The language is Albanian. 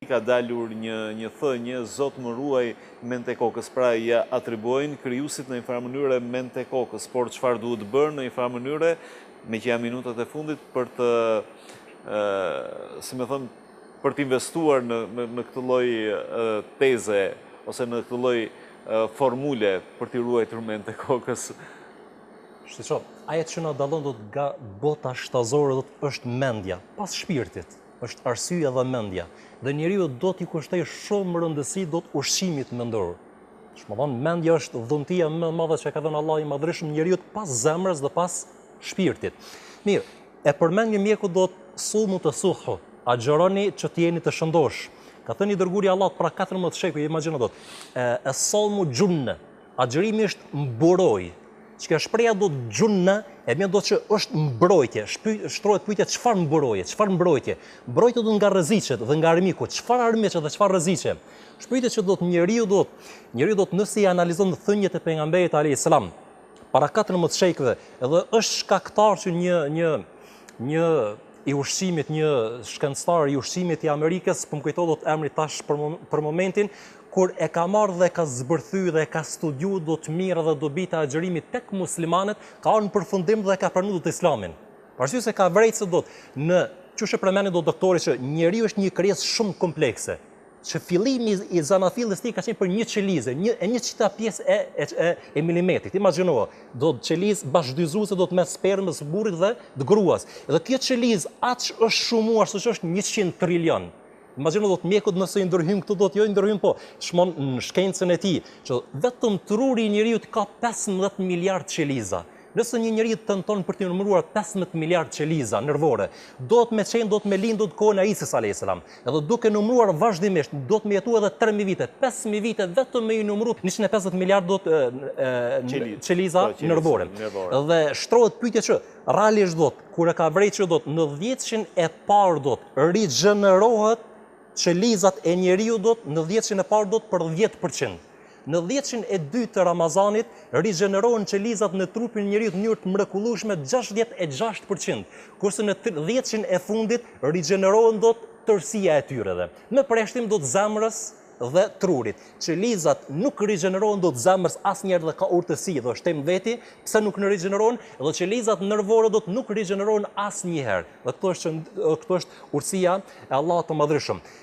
Ka dalur një thënie, Zot më ruaj mend e kokës, pra ja atribuojnë krijuesit në një farë mënyrë mend e kokës, por çfarë duhet bërë në një farë mënyrë, me që janë minutat e fundit për të, si më thënë, për të investuar në këtë lloj teze ose në këtë lloj formule për t'i ruajtur mend e kokës. Shqo, ajo që na dallon nga bota shtazore është mendja, pas shpirtit. Është arsyeja dhe mendja. Dhe njeriu do t'i kushtoj shumë rëndësi ushqimit mendor. Shmodon, mendja është dhuntia më e madhe që ka dhënë Allahu i Madhërisht njeriu pas zemrës dhe pas shpirtit. Mirë, e përmend një mjeku sumu të suhu, agjeroni që t'jeni të shëndosh. Ka thënë i dërguari i Allahut para 14 shekuj, imagjino e salmu gjunne, agjerimi është mburoj. Që shpreha gjunne, e mja që është mbrojtje, shtrohet pyetja çfarë mburoje, çfarë mbrojtje. Mbrojtje nga rreziqet dhe nga armiku, çfarë armiqe dhe çfarë rreziqe. Shpyetja që njeriu nëse i analizon thënjet e pejgamberit alayhis salam para 14 shekujve, edhe është shkaktar që një i ushqimit, një shkencëtar i ushqimit i Amerikës, po më kujtohet emri tash për momentin, kur e ka marrë dhe ka zbërthy dhe ka studiu të mirë dhe dobit e agjerimit tek muslimanët, ka arë në përfundim dhe ka pranuar islamin. Parsye se ka vrejtë në çuçi përmendin doktori që njeriu është një krijesë shumë komplekse, që fillimi i zanafillës tij ka qenë për një qelizë, një qita pjesë e milimetrit. Imagjino, qelizë bashkëdyzuese mes spermës, burrit dhe gruas. Dhe kjo qelizë aq është shumuar se është 100 trilion. Imagjino mjekut nëse i ndërhyjmë këtu jo i ndërhyjmë po, shmon në shkencën e tij, që vetëm truri i njeriu ka 15 miliard qeliza. Nëse një njeri tenton për të numëruar 15 miliard qeliza nervore, do të me lindur kohën e Isës alayhis salam. Edhe duke numëruar vazhdimisht, do të më jetuar edhe 3000 vite, 5000 vite vetëm me i numëruar 150 miliard qeliza nervore. Dhe shtrohet pyetja që realisht kur e ka vrejtë që në 10-shin e parë rigjenerohet qelizat e njeriu në 10-shin e parë për 10%. Në 10-shin e dytë të Ramazanit rigjenerohen qelizat në trupin e njeriu në mënyrë të mrekullueshme 66%, kurse në 10-shin e fundit rigjenerohen tërësia e tyre. Në përjashtim zemrës dhe trurit. Qelizat nuk rigjenerohen zemrës asnjëherë dhe ka urtësi dhe shtem veti, pse nuk në rigjenerohen, dhe qelizat nervore nuk rigjenerohen asnjëherë. Dhe këto është urtësia e Allahut të Madhërisht.